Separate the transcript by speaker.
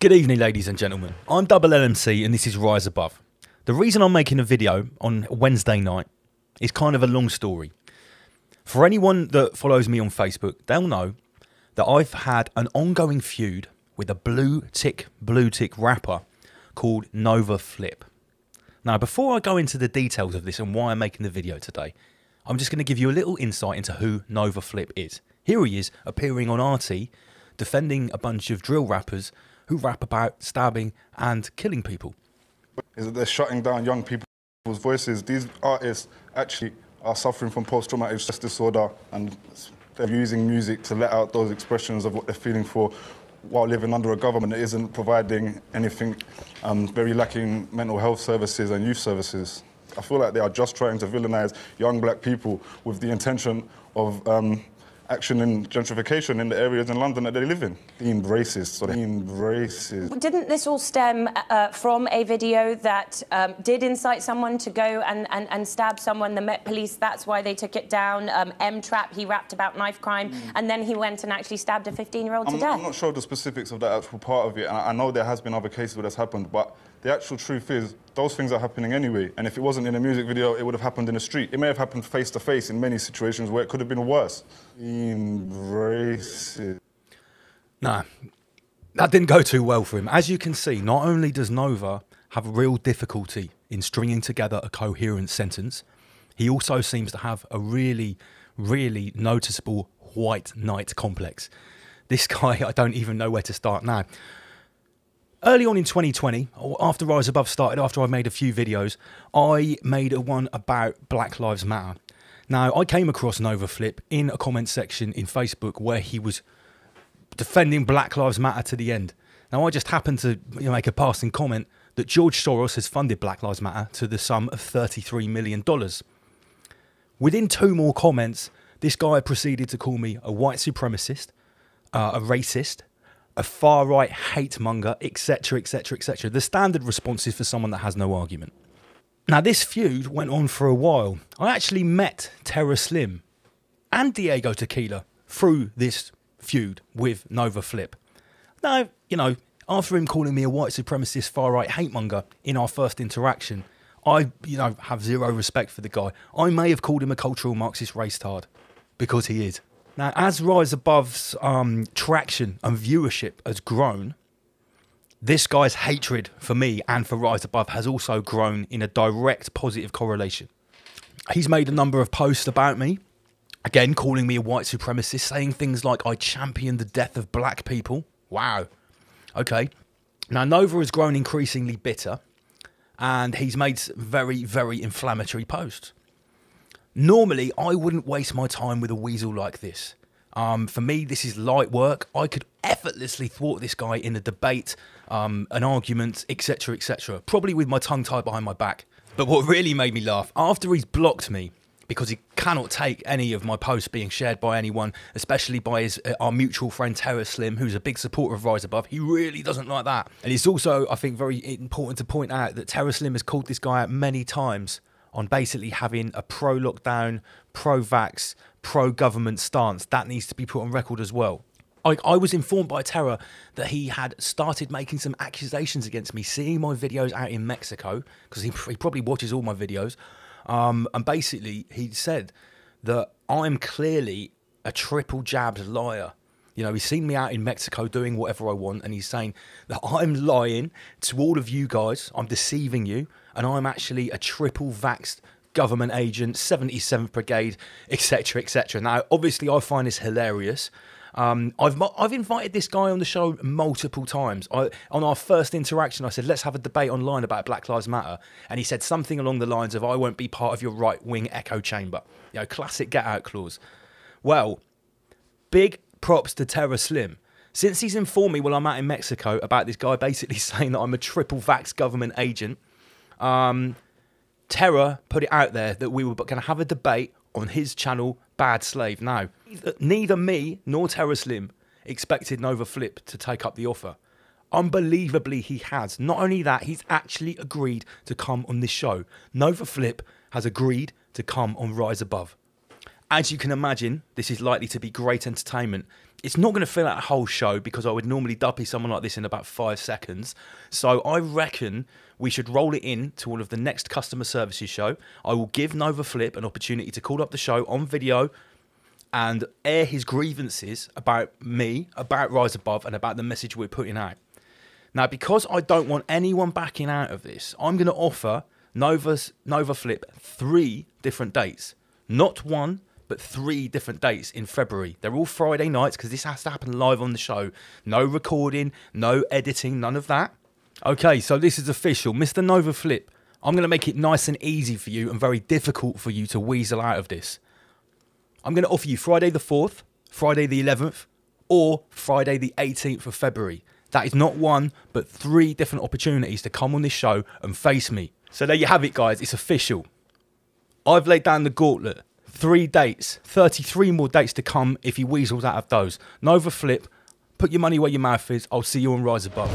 Speaker 1: Good evening, ladies and gentlemen. I'm Double LMC and this is Rise Above. The reason I'm making a video on Wednesday night is kind of a long story. For anyone that follows me on Facebook, they'll know that I've had an ongoing feud with a blue tick rapper called NOVAR FLIP. Now, before I go into the details of this and why I'm making the video today, I'm just going to give you a little insight into who NOVAR FLIP is. Here he is, appearing on RT, defending a bunch of drill rappers who rap about stabbing and killing people.
Speaker 2: Is that they're shutting down young people's voices. These artists actually are suffering from post-traumatic stress disorder, and they're using music to let out those expressions of what they're feeling for while living under a government that isn't providing anything, very lacking mental health services and youth services. I feel like they are just trying to villainize young black people with the intention of action and gentrification in the areas in London that they live in. Being racist,
Speaker 3: Didn't this all stem from a video that did incite someone to go and stab someone? The Met Police, that's why they took it down. M-Trap, he rapped about knife crime, and then he went and actually stabbed a 15-year-old to death.
Speaker 2: I'm not sure the specifics of that actual part of it, and I know there has been other cases where that's happened, but the actual truth is those things are happening anyway, and if it wasn't in a music video, it would have happened in the street. It may have happened face-to-face in many situations where it could have been worse. Embrace it.
Speaker 1: Nah, that didn't go too well for him. As you can see, not only does Nova have real difficulty in stringing together a coherent sentence, he also seems to have a really noticeable white knight complex. This guy, I don't even know where to start now. Early on in 2020, after Rise Above started, after I made a few videos, I made a one about Black Lives Matter. Now, I came across NOVAR FLIP in a comment section in Facebook where he was defending Black Lives Matter to the end. Now, I just happened to make a passing comment that George Soros has funded Black Lives Matter to the sum of $33 million. Within 2 more comments, this guy proceeded to call me a white supremacist, a racist, a far-right hate monger, etc, etc, etc. The standard responses for someone that has no argument. Now, this feud went on for a while. I actually met Terra Slim and Diego Tequila through this feud with NOVAR FLIP. Now, after him calling me a white supremacist, far-right hate monger in our first interaction, I, have zero respect for the guy. I may have called him a cultural Marxist race-tard, because he is. Now, as Rise Above's traction and viewership has grown, this guy's hatred for me and for Rise Above has also grown in a direct positive correlation. He's made a number of posts about me, again calling me a white supremacist, saying things like I champion the death of black people. Wow. Okay. Now, Nova has grown increasingly bitter, and he's made very inflammatory posts. Normally, I wouldn't waste my time with a weasel like this. For me, this is light work. I could effortlessly thwart this guy in a debate, an argument, etc, etc. Probably with my tongue tied behind my back. But what really made me laugh, after he's blocked me, because he cannot take any of my posts being shared by anyone, especially by our mutual friend Terra Slim, who's a big supporter of Rise Above. He really doesn't like that. And it's also, I think, very important to point out that Terra Slim has called this guy out many times on basically having a pro-lockdown, pro-vax, pro-government stance. That needs to be put on record as well. I was informed by Terra that he had started making some accusations against me, seeing my videos out in Mexico, because he probably watches all my videos. And basically, he said that I'm clearly a triple jabbed liar. He's seen me out in Mexico doing whatever I want, and he's saying that I'm lying to all of you guys, I'm deceiving you, and I'm actually a triple vaxxed government agent, 77th Brigade, etc, etc. Now, obviously, I find this hilarious. I've invited this guy on the show multiple times. On our first interaction, I said, let's have a debate online about Black Lives Matter. And he said something along the lines of, I won't be part of your right-wing echo chamber. Classic get-out clause. Well, big props to Terra Slim. Since he's informed me while I'm out in Mexico about this guy basically saying that I'm a triple vax government agent, Terra put it out there that we were going to have a debate on his channel, Bad Slave. Now, neither me nor Terra Slim expected NOVAR FLIP to take up the offer. Unbelievably, he has. Not only that, he's actually agreed to come on this show. NOVAR FLIP has agreed to come on Rise Above. As you can imagine, this is likely to be great entertainment, It's not going to fill out a whole show because I would normally duppy someone like this in about 5 seconds. So I reckon we should roll it in to all of the next customer services show. I will give Nova Flip an opportunity to call up the show on video and air his grievances about me, about Rise Above, and about the message we're putting out. Now, because I don't want anyone backing out of this, I'm going to offer Nova Flip 3 different dates. Not 1, but 3 different dates in February. They're all Friday nights because this has to happen live on the show. No recording, no editing, none of that. Okay, so this is official. Mr. Nova Flip, I'm going to make it nice and easy for you and very difficult for you to weasel out of this. I'm going to offer you Friday the 4th, Friday the 11th, or Friday the 18th of February. That is not 1, but 3 different opportunities to come on this show and face me. So there you have it, guys. It's official. I've laid down the gauntlet. 3 dates, 33 more dates to come if he weasels out of those. Nova Flip, put your money where your mouth is. I'll see you on Rise Above.